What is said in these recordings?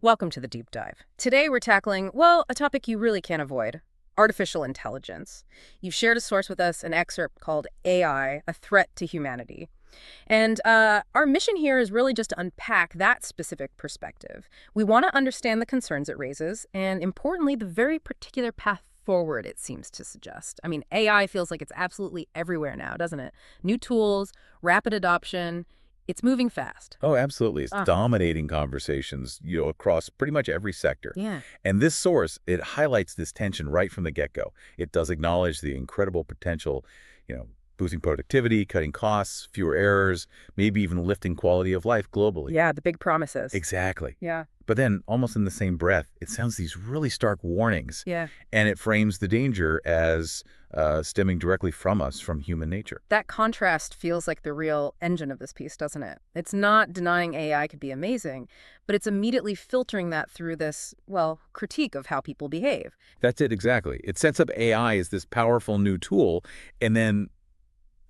Welcome to the deep dive. Today we're tackling, well, a topic you really can't avoid: artificial intelligence. You've shared a source with us, an excerpt called AI, A Threat to Humanity. And our mission here is really just to unpack that specific perspective. We want to understand the concerns it raises, and importantly, the very particular path forward it seems to suggest. I mean, AI feels like it's absolutely everywhere now, doesn't it? New tools, rapid adoption. It's moving fast. Oh, absolutely. It's Ah, dominating conversations, across pretty much every sector. yeah. And this source, it highlights this tension right from the get-go. It does acknowledge the incredible potential, you know, boosting productivity, cutting costs, fewer errors, maybe even lifting quality of life globally. Yeah, the big promises. Exactly. Yeah, But then, almost in the same breath, it sounds these really stark warnings, yeah. and it frames the danger as stemming directly from us, from human nature. That contrast feels like the real engine of this piece, doesn't it? It's not denying AI could be amazing, but it's immediately filtering that through this, well, critique of how people behave. That's it, exactly. It sets up AI as this powerful new tool, and then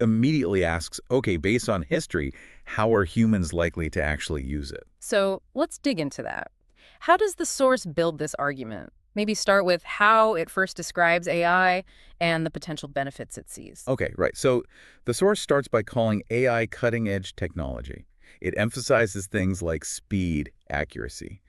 immediately asks, okay, based on history, how are humans likely to actually use it? So let's dig into that. How does the source build this argument? Maybe start with how it first describes AI and the potential benefits it sees. Okay, right. So the source starts by calling AI cutting-edge technology. It emphasizes things like speed, accuracy,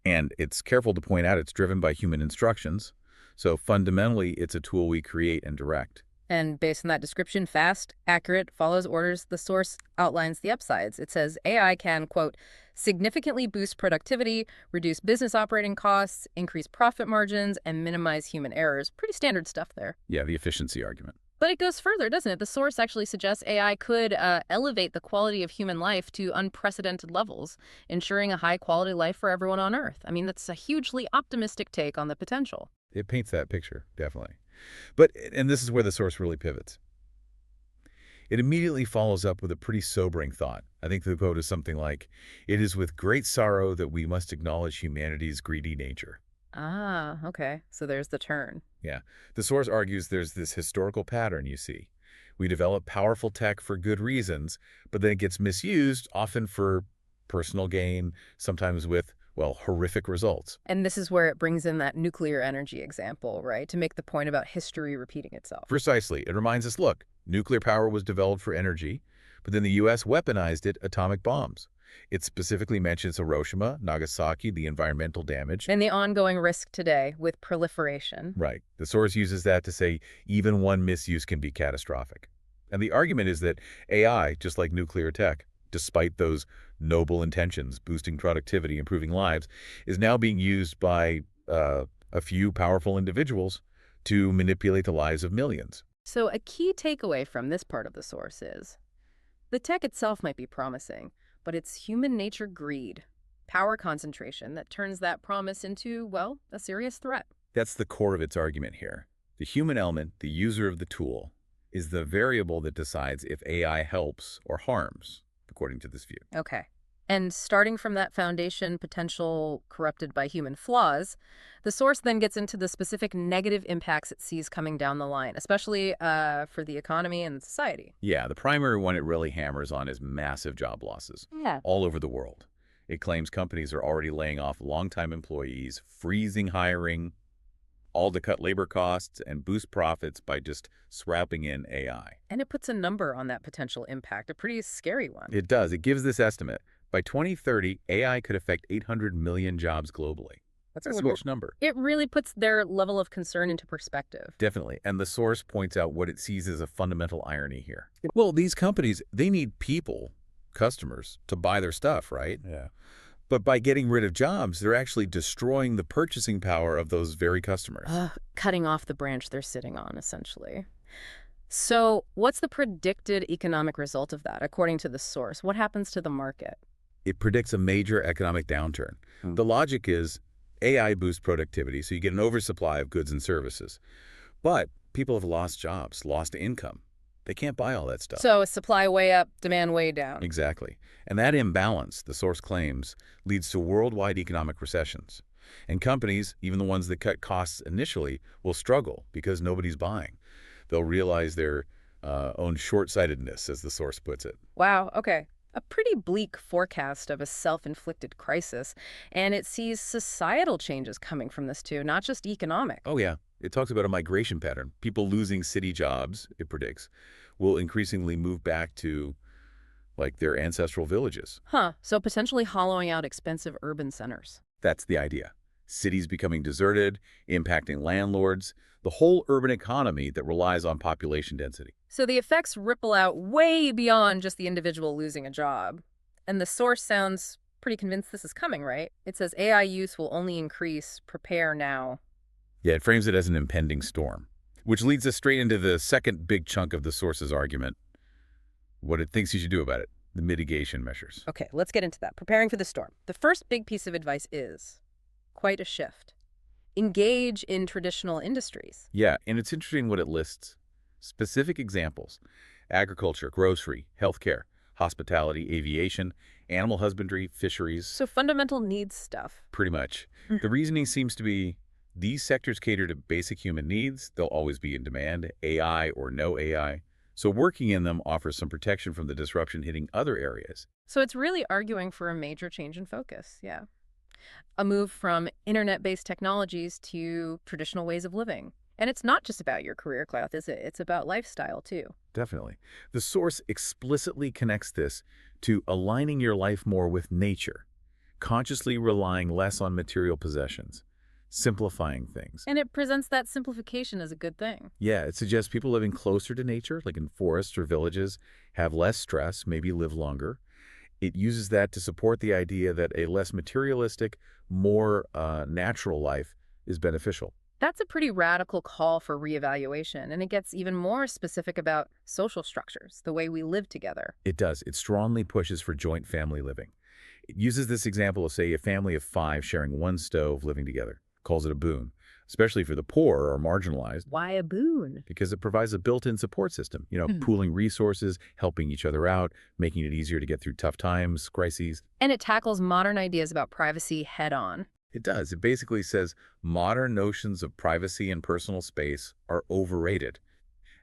and it's careful to point out it's driven by human instructions. So fundamentally, it's a tool we create and direct. And based on that description, fast, accurate, follows orders, the source outlines the upsides. It says AI can, quote, significantly boost productivity, reduce business operating costs, increase profit margins, and minimize human errors. Pretty standard stuff there. Yeah, the efficiency argument. But it goes further, doesn't it? The source actually suggests AI could elevate the quality of human life to unprecedented levels, ensuring a high quality life for everyone on Earth. I mean, that's a hugely optimistic take on the potential. It paints that picture, definitely. And this is where the source really pivots. It immediately follows up with a pretty sobering thought. I think the quote is something like, "It is with great sorrow that we must acknowledge humanity's greedy nature." Ah, okay. So there's the turn. Yeah. The source argues there's this historical pattern, you see. We develop powerful tech for good reasons, but then it gets misused, often for personal gain, sometimes with, well, horrific results. And this is where it brings in that nuclear energy example, right? To make the point about history repeating itself. Precisely. It reminds us, look, nuclear power was developed for energy, but then the U.S. weaponized it, atomic bombs. It specifically mentions Hiroshima, Nagasaki, the environmental damage. And the ongoing risk today with proliferation. Right. The source uses that to say even one misuse can be catastrophic. And the argument is that AI, just like nuclear tech, despite those noble intentions, boosting productivity, improving lives, is now being used by a few powerful individuals to manipulate the lives of millions. So a key takeaway from this part of the source is the tech itself might be promising, but it's human nature greed, power concentration that turns that promise into, well, a serious threat. That's the core of its argument here. The human element, the user of the tool, is the variable that decides if AI helps or harms, according to this view. Okay. And starting from that foundation, potential corrupted by human flaws, the source then gets into the specific negative impacts it sees coming down the line, especially for the economy and society. Yeah, the primary one it really hammers on is massive job losses Yeah. all over the world. It claims companies are already laying off longtime employees, freezing hiring, all to cut labor costs and boost profits by just swapping in AI. And it puts a number on that potential impact, a pretty scary one. It does. It gives this estimate. By 2030, AI could affect 800 million jobs globally. That's a huge number. It really puts their level of concern into perspective. Definitely. And the source points out what it sees as a fundamental irony here. Well, these companies, they need people, customers, to buy their stuff, right? Yeah. But by getting rid of jobs, they're actually destroying the purchasing power of those very customers. Cutting off the branch they're sitting on, essentially. So what's the predicted economic result of that, according to the source? What happens to the market? It predicts a major economic downturn. Hmm. The logic is AI boosts productivity, so you get an oversupply of goods and services. But people have lost jobs, lost income. They can't buy all that stuff. So supply way up, demand way down. Exactly. And that imbalance, the source claims, leads to worldwide economic recessions. And companies, even the ones that cut costs initially, will struggle because nobody's buying. They'll realize their own short-sightedness, as the source puts it. Wow, okay. A pretty bleak forecast of a self-inflicted crisis, and it sees societal changes coming from this too, not just economic. Oh, yeah. It talks about a migration pattern. People losing city jobs, it predicts, will increasingly move back to, like, their ancestral villages. Huh, so potentially hollowing out expensive urban centers. That's the idea. Cities becoming deserted, impacting landlords, the whole urban economy that relies on population density. So the effects ripple out way beyond just the individual losing a job. And the source sounds pretty convinced this is coming, right? It says AI use will only increase, prepare now. Yeah, it frames it as an impending storm, which leads us straight into the second big chunk of the source's argument, what it thinks you should do about it, the mitigation measures. Okay, let's get into that. Preparing for the storm. The first big piece of advice is quite a shift. Engage in traditional industries. Yeah, and it's interesting what it lists. Specific examples: agriculture, grocery, healthcare, hospitality, aviation, animal husbandry, fisheries, So fundamental needs stuff. pretty much. The reasoning seems to be these sectors cater to basic human needs. They'll always be in demand, AI or no AI. So working in them offers some protection from the disruption hitting other areas. So it's really arguing for a major change in focus, yeah. A move from internet-based technologies to traditional ways of living. And it's not just about your career path, is it? It's about lifestyle, too. Definitely. The source explicitly connects this to aligning your life more with nature, consciously relying less on material possessions, simplifying things. And it presents that simplification as a good thing. Yeah, it suggests people living closer to nature, like in forests or villages, have less stress, maybe live longer. It uses that to support the idea that a less materialistic, more natural life is beneficial. That's a pretty radical call for reevaluation, and it gets even more specific about social structures, the way we live together. It does. It strongly pushes for joint family living. It uses this example of, say, a family of 5 sharing one stove living together, calls it a boon, especially for the poor or marginalized, Why a boon? because it provides a built-in support system, pooling resources, helping each other out, making it easier to get through tough times, crises. And it tackles modern ideas about privacy head on. It does. It basically says modern notions of privacy and personal space are overrated,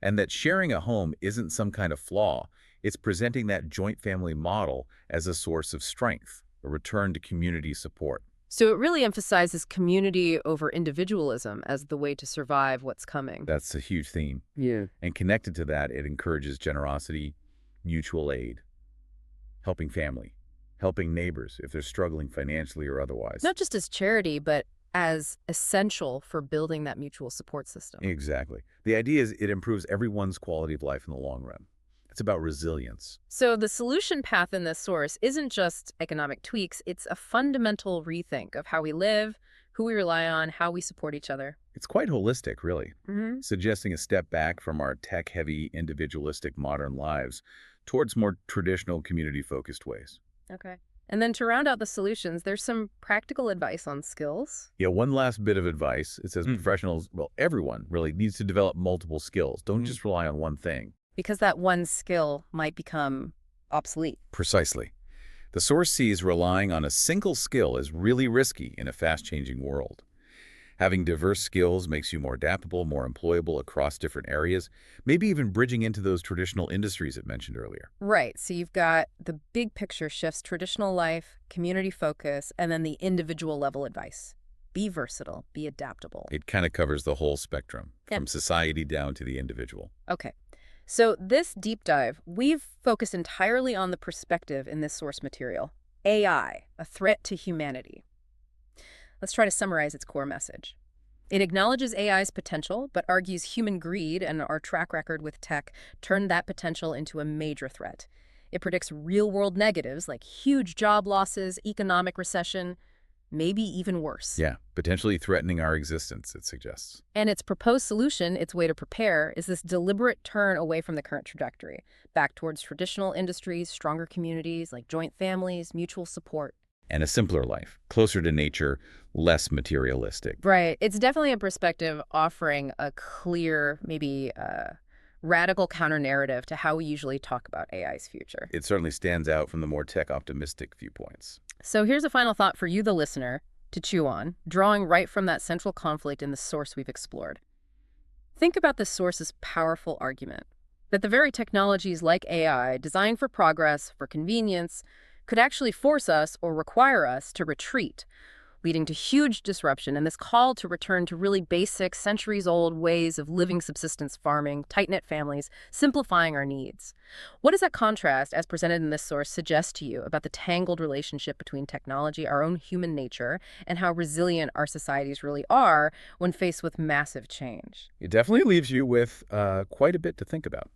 and that sharing a home isn't some kind of flaw. It's presenting that joint family model as a source of strength, a return to community support. So it really emphasizes community over individualism as the way to survive what's coming. That's a huge theme. Yeah. And connected to that, it encourages generosity, mutual aid, helping family, helping neighbors if they're struggling financially or otherwise. Not just as charity, but as essential for building that mutual support system. Exactly. The idea is it improves everyone's quality of life in the long run. It's about resilience. So the solution path in this source isn't just economic tweaks, it's a fundamental rethink of how we live, who we rely on, how we support each other. It's quite holistic, really, Mm-hmm. suggesting a step back from our tech-heavy, individualistic modern lives towards more traditional, community-focused ways. Okay. And then to round out the solutions, there's some practical advice on skills. Yeah, one last bit of advice. It says professionals, well, everyone really needs to develop multiple skills. Don't just rely on one thing. Because that one skill might become obsolete. Precisely. The source sees relying on a single skill as really risky in a fast-changing world. Having diverse skills makes you more adaptable, more employable across different areas, maybe even bridging into those traditional industries it mentioned earlier. Right. So you've got the big picture shifts, traditional life, community focus, and then the individual level advice. Be versatile, be adaptable. It kind of covers the whole spectrum, Yeah. from society down to the individual. Okay. So this deep dive, we've focused entirely on the perspective in this source material. AI, a threat to humanity. Let's try to summarize its core message. It acknowledges AI's potential, but argues human greed and our track record with tech turned that potential into a major threat. It predicts real-world negatives like huge job losses, economic recession, maybe even worse. Yeah, potentially threatening our existence, it suggests. And its proposed solution, its way to prepare, is this deliberate turn away from the current trajectory, back towards traditional industries, stronger communities like joint families, mutual support. And a simpler life, closer to nature, less materialistic. Right. It's definitely a perspective offering a clear, maybe radical counter-narrative to how we usually talk about AI's future. It certainly stands out from the more tech-optimistic viewpoints. So here's a final thought for you, the listener, to chew on, drawing right from that central conflict in the source we've explored. Think about the source's powerful argument. That the very technologies like AI, designed for progress, for convenience, could actually force us or require us to retreat, leading to huge disruption and this call to return to really basic, centuries-old ways of living subsistence farming, tight-knit families, simplifying our needs. What does that contrast, as presented in this source, suggest to you about the tangled relationship between technology, our own human nature, and how resilient our societies really are when faced with massive change? It definitely leaves you with quite a bit to think about.